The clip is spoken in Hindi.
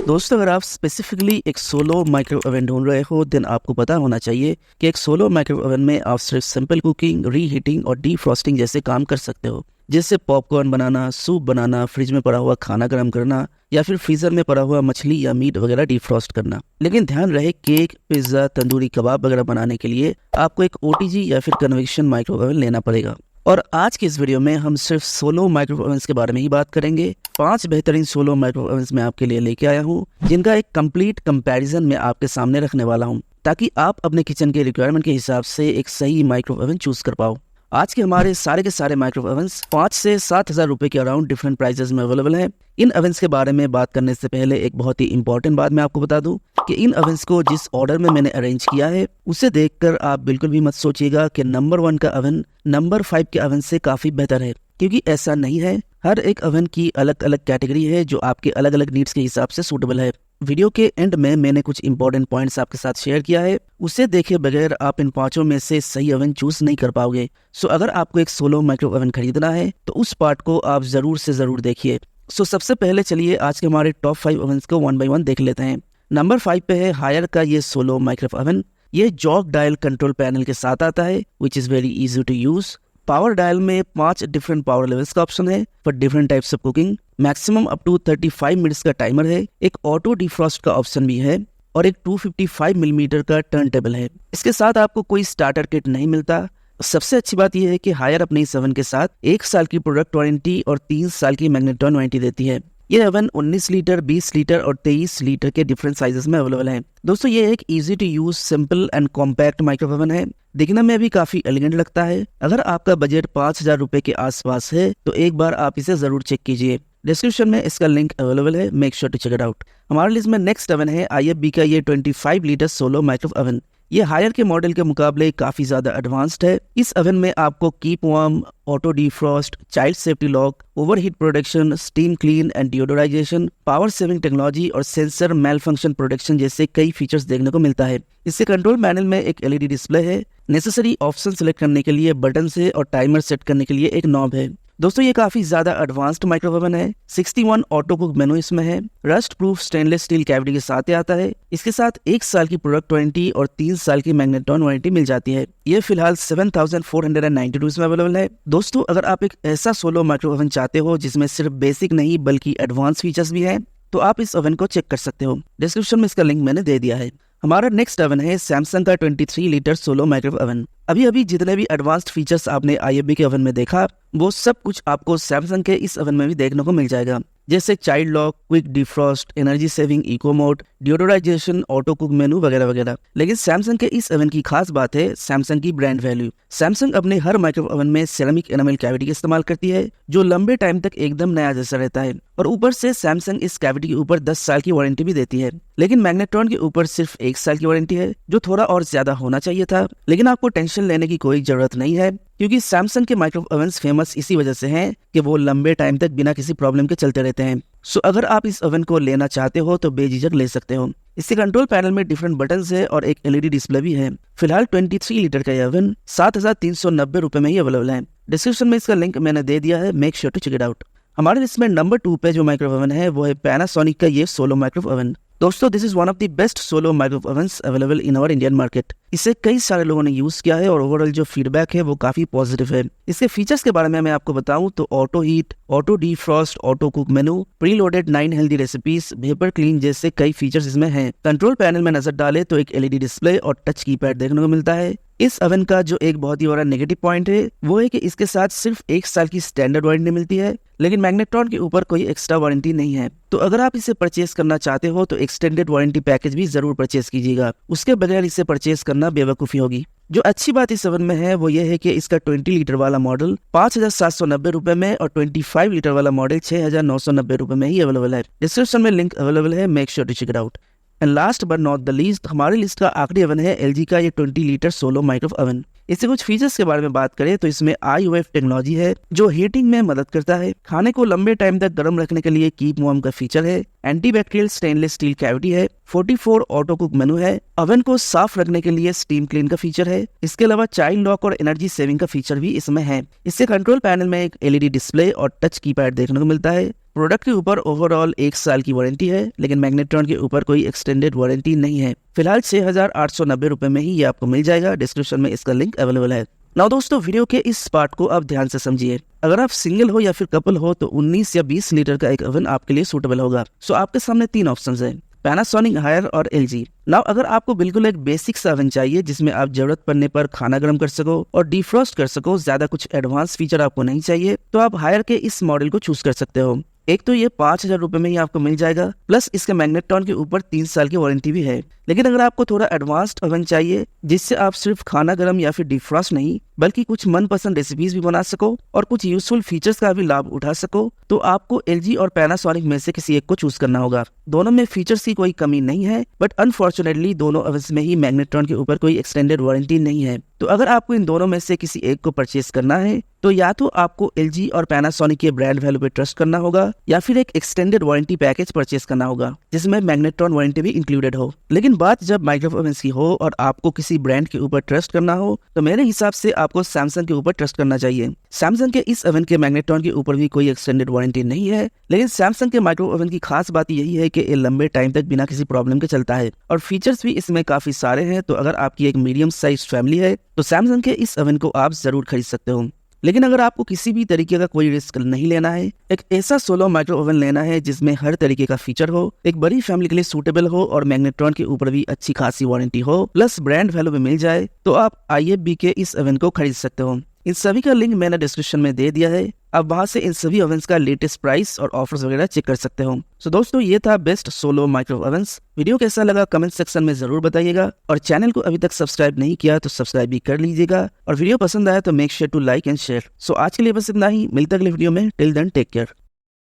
दोस्तों, अगर आप स्पेसिफिकली एक सोलो माइक्रो ओवन ढूंढ रहे हो देन आपको पता होना चाहिए कि एक सोलो माइक्रो ओवन में आप सिर्फ सिंपल कुकिंग, रीहीटिंग और डीफ्रॉस्टिंग जैसे काम कर सकते हो, जैसे पॉपकॉर्न बनाना, सूप बनाना, फ्रिज में पड़ा हुआ खाना गर्म करना या फिर फ्रीजर में पड़ा हुआ मछली या मीट वगैरह डीफ्रॉस्ट करना। लेकिन ध्यान रहे, केक, पिज्जा, तंदूरी कबाब वगैरह बनाने के लिए आपको एक ओटीजी या फिर कन्वेक्शन माइक्रो ओवन लेना पड़ेगा। और आज की इस वीडियो में हम सिर्फ सोलो माइक्रो ओवन्स के बारे में ही बात करेंगे। 5 बेहतरीन सोलो माइक्रो ओवन्स मैं आपके लिए लेके आया हूँ, जिनका एक कंप्लीट कंपैरिजन मैं आपके सामने रखने वाला हूँ, ताकि आप अपने किचन के रिक्वायरमेंट के हिसाब से एक सही माइक्रो ओवन चूज कर पाओ। आज के हमारे सारे के सारे माइक्रो ओवन्स 5 से 7 हज़ार रुपए के अराउंड डिफरेंट प्राइसेस में अवेलेबल हैं। इन ओवन्स के बारे में बात करने से पहले एक बहुत ही इंपॉर्टेंट बात मैं आपको बता दूं कि इन ओवन्स को जिस ऑर्डर में मैंने अरेंज किया है उसे देखकर आप बिल्कुल भी मत सोचिएगा कि नंबर 1 का ओवन नंबर 5 के ओवन से काफी बेहतर है, क्योंकि ऐसा नहीं है। हर एक ओवन की अलग अलग कैटेगरी है जो आपके अलग अलग नीड्स के हिसाब से सूटेबल है। वीडियो के एंड में मैंने कुछ इंपॉर्टेंट पॉइंट्स आपके साथ शेयर किया है, उसे देखे बगैर आप इन 5 में से सही ओवन चूज नहीं कर पाओगे। सो अगर आपको एक सोलो माइक्रो ओवन खरीदना है तो उस पार्ट को आप जरूर से जरूर देखिए। सो सबसे पहले चलिए आज के हमारे टॉप 5 ओवन्स को 1 बाय 1 देख लेते हैं। नंबर 5 पे है हायर का ये सोलो माइक्रो ओवन। ये जॉक डायल कंट्रोल पैनल के साथ आता है, which is very easy to use. Power dial में 5 डिफरेंट पावर लेवल्स का ऑप्शन है for different types of cooking. Maximum up to 35 minutes का टाइमर है। एक ऑटो डिफ्रॉस्ट का ऑप्शन भी है और एक 255 मिलीमीटर का टर्न टेबल है। इसके साथ आपको कोई स्टार्टर किट नहीं मिलता। सबसे अच्छी बात यह है कि हायर अपने इस ओवन के साथ 1 साल की प्रोडक्ट वारंटी और 3 साल की मैग्नेटॉन वारंटी देती है। ये ओवन 19 लीटर, 20 लीटर और 23 लीटर के डिफरेंट साइजेस में अवेलेबल है। दोस्तों, ये एक easy to use, simple and compact micro oven है। दिखने में भी काफी एलिगेंट लगता है। अगर आपका बजट 5,000 रुपए के आसपास है तो एक बार आप इसे जरूर चेक कीजिए। डिस्क्रिप्शन में इसका लिंक अवेलेबल है, make sure to check it out. हमारे लिस्ट में नेक्स्ट ओवन है IFB का ये 25 लीटर सोलो माइक्रो ओवन। ये हायर के मॉडल के मुकाबले काफी ज्यादा एडवांस्ड है। इस ओवन में आपको keep warm, auto defrost, child safety lock, overheat protection, steam clean and deodorisation, power saving technology और सेंसर मेल फंक्शन प्रोटेक्शन जैसे कई फीचर्स देखने को मिलता है। इसके कंट्रोल पैनल में एक LED डिस्प्ले है। नेसेसरी ऑप्शन सिलेक्ट करने के लिए बटन से और टाइमर सेट करने के लिए एक नॉब है। दोस्तों, ये काफी ज्यादा एडवांस्ड माइक्रो ओवन है। 61 ऑटो कुक मेनू इसमें है। Rust proof stainless steel cavity के साथ आता है। इसके साथ 1 साल की प्रोडक्ट वारंटी और 3 साल की मैग्नेटॉन वारंटी मिल जाती है। ये फिलहाल 7,492 में अवेलेबल है। दोस्तों, अगर आप एक ऐसा सोलो माइक्रो ओवन चाहते हो जिसमें सिर्फ बेसिक नहीं बल्कि एडवांस फीचर्स भी है तो आप इस ओवन को चेक कर सकते हो। डिस्क्रिप्शन में इसका लिंक मैंने दे दिया है। हमारा नेक्स्ट ओवन है सैमसंग का 23 लीटर सोलो माइक्रो ओवन। अभी जितने भी एडवांस्ड फीचर्स आपने IFB के ओवन में देखा वो सब कुछ आपको सैमसंग के इस ओवन में भी देखने को मिल जाएगा, जैसे child lock, quick defrost, energy saving eco mode, deodorisation, auto cook menu वगैरह वगैरह। लेकिन सैमसंग के इस ओवन की खास बात है सैमसंग की ब्रांड वैल्यू। सैमसंग अपने हर माइक्रो ओवन में सेरामिक एनामेल कैविटी का इस्तेमाल करती है, जो लंबे टाइम तक एकदम नया जैसा रहता है। और ऊपर से सैमसंग इस कैविटी के ऊपर 10 साल की वारंटी भी देती है। लेकिन मैग्नेट्रॉन के ऊपर सिर्फ 1 साल की वारंटी है, जो थोड़ा और ज्यादा होना चाहिए था। लेकिन आपको टेंशन लेने की कोई जरूरत नहीं है, क्योंकि सैमसंग के माइक्रो ओवन्स फेमस इसी वजह से हैं कि वो लंबे टाइम तक बिना किसी प्रॉब्लम के चलते रहते हैं। सो अगर आप इस ओवन को लेना चाहते हो तो बेझिझक ले सकते हो। इसके कंट्रोल पैनल में डिफरेंट बटन्स है और एक LED डिस्प्ले भी है। फिलहाल 23 लीटर का यह ओवन 7,390 रुपए में ही अवेलेबल है। डिस्क्रिप्शन में इसका लिंक मैंने दे दिया है, make sure to check it out. हमारे लिस्ट में नंबर 2 पे जो माइक्रो ओवन है वो है पैनासोनिक का ये सोलो माइक्रो ओवन। दोस्तों, this is one of the best solo micro ovens available in our Indian market. इसे कई सारे लोगों ने यूज किया है और ओवरऑल जो फीडबैक है वो काफी पॉजिटिव है। इसके फीचर्स के बारे में मैं आपको बताऊं तो auto heat, auto defrost, auto cook मेनू, pre loaded 9 healthy recipes, vapour clean जैसे कई फीचर्स इसमें हैं। कंट्रोल पैनल में नजर डाले तो एक LED डिस्प्ले और टच कीपैड देखने को मिलता है। इस ओवन का जो एक बहुत ही बड़ा नेगेटिव पॉइंट है वो है कि इसके साथ सिर्फ 1 साल की स्टैंडर्ड वारंटी मिलती है, लेकिन मैग्नेट्रॉन के ऊपर कोई एक्स्ट्रा वारंटी नहीं है। तो अगर आप इसे परचेस करना चाहते हो तो एक्सटेंडेड वारंटी पैकेज भी जरूर परचेस कीजिएगा, उसके बगैर इसे परचेस करना बेवकूफी होगी। जो अच्छी बात इस ओवन में है वो ये है कि इसका 20 लीटर वाला मॉडल 5,790 रुपए में और 25 लीटर वाला मॉडल 6,990 रुपए में ही अवेलेबल है। डिस्क्रिप्शन में लिंक अवेलेबल है, make sure to check it out. And last but not the least, हमारी लिस्ट का आखिरी ओवन है LG का ये 20 लीटर सोलो माइक्रो ओवन। इससे कुछ फीचर्स के बारे में बात करें तो इसमें IOF टेक्नोलॉजी है जो हीटिंग में मदद करता है। खाने को लंबे टाइम तक गर्म रखने के लिए कीप वार्म का फीचर है। एंटीबैक्टीरियल स्टेनलेस स्टील कैविटी है। 44 ऑटो कुक मेनू है। ओवन को साफ रखने के लिए स्टीम क्लीन का फीचर है। इसके अलावा चाइल्ड लॉक और एनर्जी सेविंग का फीचर भी इसमें है। इससे कंट्रोल पैनल में एक LED डिस्प्ले और टच कीपैड देखने को मिलता है। प्रोडक्ट के ऊपर ओवरऑल 1 साल की वारंटी है, लेकिन मैग्नेट्रॉन के ऊपर कोई एक्सटेंडेड वारंटी नहीं है। फिलहाल 6,890 रुपए में ही ये आपको मिल जाएगा। डिस्क्रिप्शन में इसका लिंक अवेलेबल है। नाउ दोस्तों, वीडियो के इस पार्ट को आप ध्यान से समझिए। अगर आप सिंगल हो या फिर कपल हो तो 19 या 20 लीटर का एक ओवन आपके लिए सूटेबल होगा। सो आपके सामने 3 ऑप्शंस हैं, पैनासोनिक, हायर और LG। नाउ अगर आपको बिल्कुल एक बेसिक सा ओवन चाहिए जिसमें आप जरूरत पड़ने पर खाना गर्म कर सको और डिफ्रॉस्ट कर सको, ज्यादा कुछ एडवांस फीचर आपको नहीं चाहिए, तो आप हायर के इस मॉडल को चूज कर सकते हो। एक तो ये 5,000 रुपए में ही आपको मिल जाएगा, प्लस इसके मैग्नेट्रॉन के ऊपर 3 साल की वारंटी भी है। लेकिन अगर आपको थोड़ा एडवांस्ड ओवन चाहिए जिससे आप सिर्फ खाना गर्म या फिर डिफ्रॉस्ट नहीं बल्कि कुछ मनपसंद रेसिपीज भी बना सको और कुछ यूजफुल फीचर्स का भी लाभ उठा सको, तो आपको LG और पैनासोनिक में से किसी एक को चूज करना होगा। दोनों में फीचर्स की कोई कमी नहीं है, बट अनफॉर्चुनेटली दोनों ओवंस में ही मैग्नेट्रॉन के ऊपर कोई एक्सटेंडेड वारंटी नहीं है। तो अगर आपको इन दोनों में से किसी एक को परचेस करना है तो या तो आपको LG और पैनासोनिक के ब्रांड वैल्यू पे ट्रस्ट करना होगा या फिर एक एक्सटेंडेड वारंटी पैकेज परचेस करना होगा जिसमें मैग्नेट्रॉन वारंटी भी इंक्लूडेड हो। लेकिन बात जब माइक्रो ओवंस की हो और आपको किसी ब्रांड के ऊपर ट्रस्ट करना हो तो मेरे हिसाब से आपको सैमसंग के ऊपर ट्रस्ट करना चाहिए। सैमसंग के इस ओवन के मैग्नेट्रॉन के ऊपर भी कोई एक्सटेंडेड वारंटी नहीं है, लेकिन सैमसंग के माइक्रो ओवन की खास बात यही है कि ये लंबे टाइम तक बिना किसी प्रॉब्लम के चलता है और फीचर्स भी इसमें काफी सारे हैं। तो अगर आपकी एक मीडियम साइज फैमिली है तो सैमसंग के इस ओवन को आप जरूर खरीद सकते हो। लेकिन अगर आपको किसी भी तरीके का कोई रिस्क नहीं लेना है, एक ऐसा सोलो माइक्रो ओवन लेना है जिसमें हर तरीके का फीचर हो, एक बड़ी फैमिली के लिए सूटेबल हो और मैग्नेट्रॉन के ऊपर भी अच्छी खासी वारंटी हो, प्लस ब्रांड वैल्यू भी मिल जाए, तो आप IFB के इस ओवन को खरीद सकते हो। इन सभी का लिंक मैंने डिस्क्रिप्शन में दे दिया है। आप वहां से इन सभी ओवंस का लेटेस्ट प्राइस और ऑफर्स वगैरह चेक कर सकते हो। सो दोस्तों, ये था best solo micro ovens. Video कैसा लगा कमेंट सेक्शन में जरूर बताइएगा और चैनल को अभी तक सब्सक्राइब नहीं किया तो सब्सक्राइब भी कर लीजिएगा और वीडियो पसंद आया तो make sure to like and share. So आज के लिए बस इतना ही, मिलते अगले वीडियो में। Till then take care.